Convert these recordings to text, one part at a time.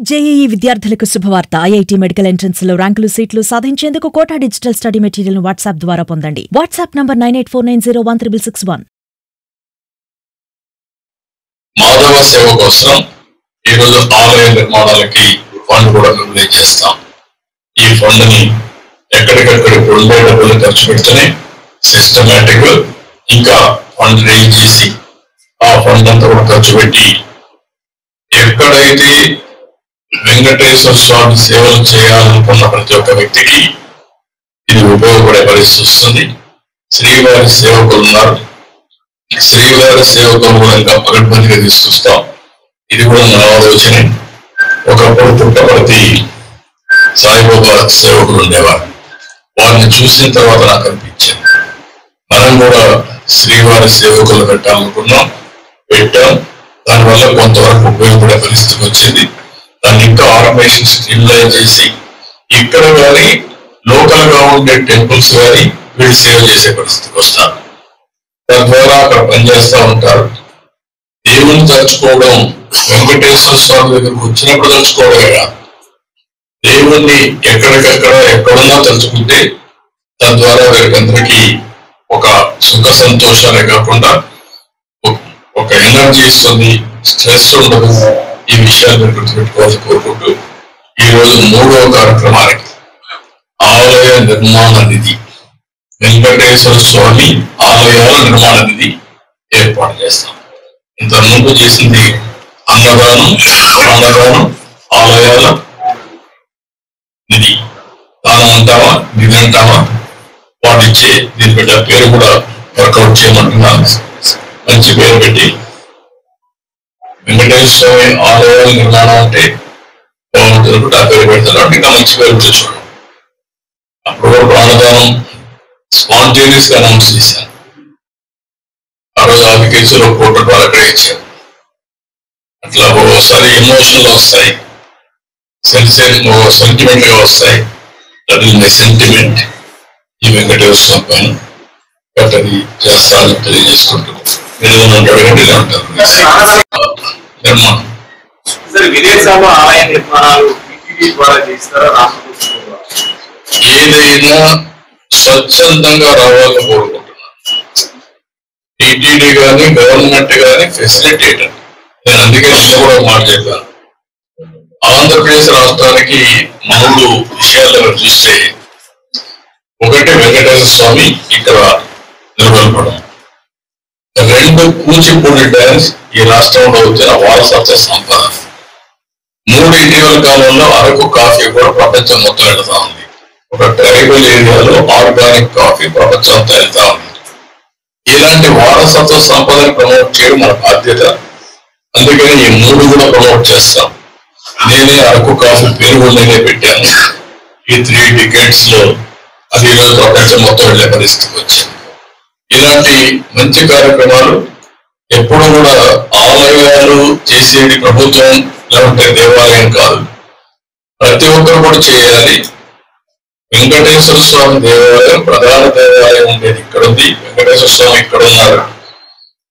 JEE విద్యార్థులకు శుభవార్త. IIT medical entrance లో ర్యాంకులు సీట్లు సాధించేందుకు కోటా డిజిటల్ స్టడీ మెటీరియల్ ను వాట్సాప్ ద్వారా పొందండి. WhatsApp number 9849016661. మాధవ సేవ కోసం ఈరోజు ఆలయ నిర్మాణాలకి ఫండ్ కూడా విడుదల చేస్తాం. ఈ ఫండ్ ని ఎక్కడికక్కడ ఉండే డబ్బులు ఖర్చు పెడితేనే సిస్టమేటిక్ ఇంకా ఫండ్ రేజ్ చేసి ఆ ఫండ్ అంతా కూడా ఖర్చు పెట్టి ఎక్కడైతే వెంకటేశ్వర స్వామి సేవలు చేయాలనుకున్న ప్రతి ఒక్క వ్యక్తికి ఇది ఉపయోగపడే పరిస్థితి వస్తుంది. శ్రీవారి సేవకులు ఉన్నారు, శ్రీవారి సేవకులు కూడా ఇంకా పగడ్బందీగా తీసుకొస్తాం. ఇది కూడా మన ఆలోచనే. ఒకప్పుడు పుట్టపర్తి సాయిబాబా సేవకులు ఉండేవారు, వారిని చూసిన తర్వాత నాకు అనిపించింది మనం కూడా శ్రీవారి సేవకులు పెట్టాలనుకున్నాం, పెట్టాం. దానివల్ల కొంతవరకు ఉపయోగపడే పరిస్థితి వచ్చింది. దాన్ని ఇంకా ఆటోమేషన్ స్ట్రీమ్లైన్ చేసి ఇక్కడ కానీ లోకల్ గా ఉండే టెంపుల్స్ కానీ వీళ్ళు సేవ చేసే పరిస్థితికి వస్తారు. తద్వారా అక్కడ పనిచేస్తూ ఉంటారు. దేవుని తలుచుకోవడం వెంకటేశ్వర స్వామి దగ్గరకు వచ్చినప్పుడు తలుచుకోవడమే కాదు, దేవుణ్ణి ఎక్కడికక్కడ ఎక్కడున్నా తలుచుకుంటే తద్వారా వీరికందరికీ ఒక సుఖ సంతోషాలే కాకుండా ఒక ఎనర్జీ ఇస్తుంది, స్ట్రెస్ ఉండదు. ఈ విషయాలు మీరు గుర్తుపెట్టుకోవాలని కోరుకుంటూ ఈరోజు 3వ కార్యక్రమానికి ఆలయ నిర్మాణ నిధి, వెంకటేశ్వర స్వామి ఆలయాల నిర్మాణ నిధి ఏర్పాటు చేస్తాం. ఇంత ముందు చేసింది అన్నదానం, ప్రాణదానం, ఆలయాల నిధి. దానం అంటావా, నిధి అంటావా, వాటిచ్చే దీని బిడ్డ పేరు కూడా వర్కౌట్ చేయమంటున్నాను. మంచి పేరు పెట్టి వెంకటేశ్వర స్వామి ఆలయాల నిర్మాణం అంటే బాగుంటుంది, ఆ పేరు పెడతారు. ఇంకా మంచి పేరు చూడండి. అప్పుడు కూడా ప్రాణదానం స్పాంటేనియస్ గా అనౌన్స్ చేశాను. ఆ రోజు 5 కేసులు ₹1 కోటి అక్కడే ఇచ్చారు. అట్లా ఓసారి ఎమోషనల్ వస్తాయి, సెంటిమెంట్ గా వస్తాయి. దట్ ఈస్ మై సెంటిమెంట్ ఈ వెంకటేశ్వర స్వామి పైన. బట్ అది చేస్తానని తెలియజేసుకుంటున్నాను. ఏదైనా స్వచ్ఛందంగా రావాలని కోరుకుంటున్నాను. టీటీడీ కానీ గవర్నమెంట్ కానీ ఫెసిలిటేటర్. నేను అందుకే నేను కూడా మాట్లాడతాను. ఆంధ్రప్రదేశ్ రాష్ట్రానికి 3 విషయాలు చూస్తే, ఒకటి వెంకటేశ్వర స్వామి ఇక్కడ నిర్వహించడం, 2 కూచిపూడి డ్యాన్స్ ఈ రాష్ట్రంలో వచ్చిన వారసత్వ సంపద, 3 ఇటీవల కాలంలో అరకు కాఫీ కూడా ప్రపంచం మొత్తం వెళ్తా ఉంది. ఒక ట్రైబల్ ఏరియాలో ఆర్గానిక్ కాఫీ ప్రపంచం అంతా వెళ్తా ఉంది. ఇలాంటి వారసత్వ సంపదని ప్రమోట్ చేయడం మన బాధ్యత. అందుకని ఈ 3 కూడా ప్రమోట్ చేస్తాం. నేనే అరకు కాఫీ పేరు కూడా నేనే పెట్టాను. ఈ 3 డికేడ్స్ లో అది ఈరోజు ప్రపంచం మొత్తం వెళ్లే పరిస్థితికి వచ్చింది. ఇలాంటి మంచి కార్యక్రమాలు ఎప్పుడు కూడా ఆలయాలు చేసేది ప్రభుత్వం లేకుంటే దేవాలయం కాదు, ప్రతి ఒక్కరు కూడా చేయాలి. వెంకటేశ్వర స్వామి దేవాలయం ప్రధాన దేవాలయం ఉండేది ఇక్కడ ఉంది, వెంకటేశ్వర స్వామి ఇక్కడ ఉన్నారు.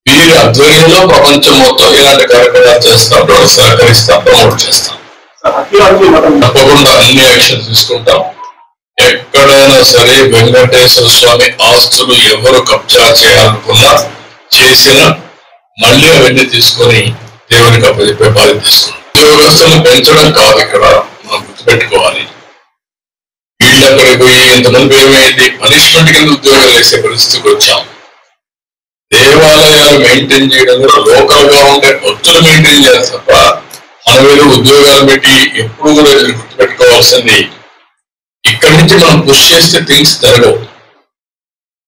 వీరి ఆధ్వర్యంలో ప్రపంచం మొత్తం ఇలాంటి కార్యక్రమాలు చేస్తాం, సహకరిస్తాం, ప్రమోట్ చేస్తాం. తప్పకుండా అన్ని యాక్షన్ తీసుకుంటాం. ఎక్కడైనా సరే వెంకటేశ్వర స్వామి ఆస్తులు ఎవరు కబ్జా చేయాలనుకున్నా చేసినా మళ్ళీ అవన్నీ తీసుకొని దేవునికి అప్పచెప్పే బాధ్యత తీసుకున్నాం. ఉద్యోగస్తులను పెంచడం కాదు ఇక్కడ మనం గుర్తుపెట్టుకోవాలి. వీళ్ళు అక్కడికి పోయి ఇంతమంది ఏమైంది పనిష్మెంట్ కింద ఉద్యోగాలు వేసే పరిస్థితికి వచ్చాం. దేవాలయాలు మెయింటైన్ చేయడం కూడా లోకల్ గా ఉండే భక్తులు మెయింటైన్ చేయాలి తప్ప మనం ఏదో ఉద్యోగాలు పెట్టి ఎప్పుడు కూడా గుర్తుపెట్టుకోవాల్సింది, ఇక్కడి నుంచి మనం పుష్ చేస్తే థింగ్స్ జరగవు.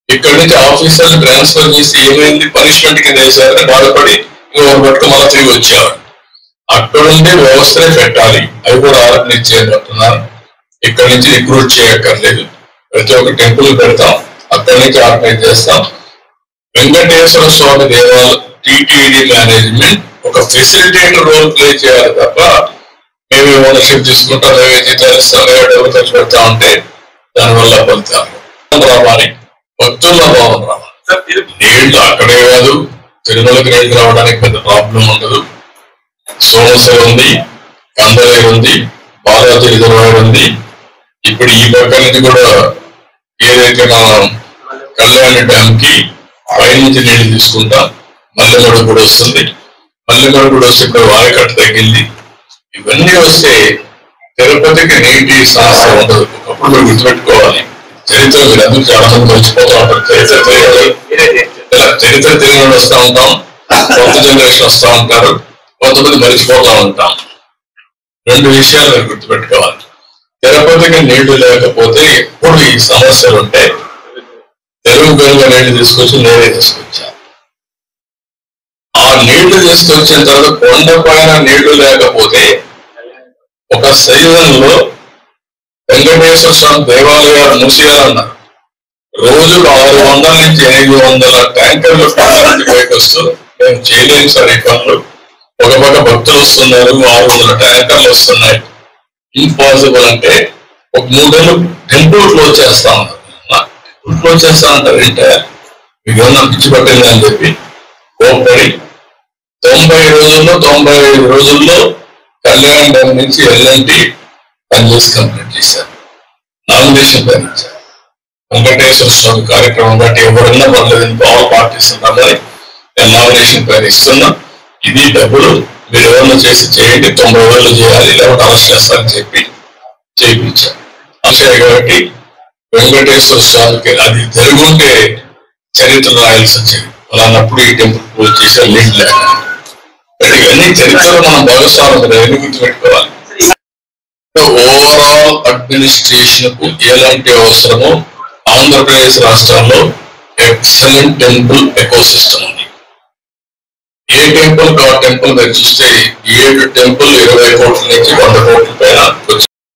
ఇక్కడి నుంచి ఆఫీసర్లు ట్రాన్స్ఫర్ చేసి ఏమైంది పనిష్మెంట్ కింద వేసారని బాధపడి ఇంకొకరు పట్టుకు మళ్ళీ తిరిగి వచ్చేవాడు. అక్కడ ఉండే వ్యవస్థనే పెట్టాలి. అవి కూడా ఆర్గనైజ్ చేయబడుతున్నారు. ఇక్కడి నుంచి రిక్రూట్ చేయక్కర్లేదు. ప్రతి ఒక్క టెంపుల్ పెడతాం, అక్కడి నుంచి ఆర్గనైజ్ చేస్తాం. వెంకటేశ్వర స్వామి దేవాలయం టీటీడీ మేనేజ్మెంట్ ఒక ఫెసిలిటేటర్ రోల్ ప్లే చేయాలి తప్ప మేము ఓనర్షిప్ తీసుకుంటాం, మేమే జీతాలు ఇస్తాం, మేమే డబ్బులు ఖర్చు పెడతా ఉంటే దానివల్ల ఫలితాలు రావాలి, భక్తుల్లో భావం రావాలి. నీళ్లు అక్కడే కాదు, తిరుమలకి నీళ్లు రావడానికి పెద్ద ప్రాబ్లం ఉండదు. సోమశ ఉంది, కందలేరు ఉంది, బాలాజీ రిజర్వాయర్ ఉంది. ఇప్పుడు ఈ పక్క నుంచి కూడా ఏదైతే మనం కళ్యాణి డ్యామ్ కి పైనుంచి నీళ్లు తీసుకుంటాం. మల్లెమడు కూడా వస్తుంది. మల్లెమడు కూడా వస్తే ఇప్పుడు వారకట్ట తగ్గింది. ఇవన్నీ వస్తే తిరుపతికి నీటి సమస్య ఉండదు. ఒకప్పుడు మీరు గుర్తుపెట్టుకోవాలి. చరిత్ర మీరు అందరూ చాలా మంది మర్చిపోతూ ఉంటారు. చరిత్ర తెలియని వస్తూ ఉంటాం, కొత్త జనరేషన్ వస్తూ ఉంటారు, కొంతమంది మర్చిపోతూ ఉంటాం. రెండు విషయాలు మీరు గుర్తుపెట్టుకోవాలి. తిరుపతికి నీళ్లు లేకపోతే ఎప్పుడు ఈ సమస్యలు ఉంటాయి. తెలుగు గంగ నీళ్లు తీసుకొచ్చి నేనే తీసుకొచ్చాను. ఆ నీళ్లు తీసుకొచ్చిన తర్వాత కొండ పైన నీళ్లు లేకపోతే ఒక సీజన్లో వెంకటేశ్వర స్వామి దేవాలయాలు మూసేయాలన్నారు. రోజుకు 600 నుంచి 800 ట్యాంకర్లు పైకి వస్తూ మేము చేయలేము సార్ ఈ పనులు. ఒక పక్క భక్తులు వస్తున్నారు, 600 ట్యాంకర్లు వస్తున్నాయి. ఇంపాసిబుల్ అంటే ఒక 3 నెలలు టెంపుల్ క్లోజ్ చేస్తా ఉన్నారు. టెంపుల్ క్లోజ్ చేస్తా ఉంటారు అంటే మీకు ఏమన్నా పిచ్చి పట్టింది అని చెప్పి కోప్పడి 90 రోజుల్లో 95 రోజుల్లో కళ్యాణ్ డ్యామ్ నుంచి ఎల్ఎన్టీ పనిచేసి కంప్లీట్ చేశారు. నామినేషన్ పనిచారు. వెంకటేశ్వర స్వామి కార్యక్రమం బట్టి ఎవరన్నా పర్లేదు, ఆల్ పార్టీస్ ఉంటామని నేను నామినేషన్ పైన ఇస్తున్నా. ఇది డబ్బులు మీరు ఎవరన్నా చేసి చేయండి, 90 రోజులు చేయాలి, లేకపోతే అరెస్ట్ చేస్తారని చెప్పి చేయించారు. అంతే కాబట్టి వెంకటేశ్వర స్వామికి అది జరుగుంటే చరిత్ర రాయాల్సి వచ్చేది. అలాన్నప్పుడు ఈ టెంపుల్ క్లోజ్ చేసే లీడ్ లేక ఇవన్నీ చరిత్రలో మనం భాగస్వామ్యం ఎన్ని గుర్తుపెట్టుకోవాలి. ఓవరాల్ అడ్మినిస్ట్రేషన్ కు ఎలాంటి అవసరమో ఆంధ్రప్రదేశ్ రాష్ట్రాల్లో ఎక్సలెంట్ టెంపుల్ ఎకోసిస్టమ్ ఉంది. ఏ టెంపుల్ ఆ టెంపుల్ మీరు చూస్తే 7 టెంపుల్ 20 కోట్ల నుంచి 100 కోట్ల పైన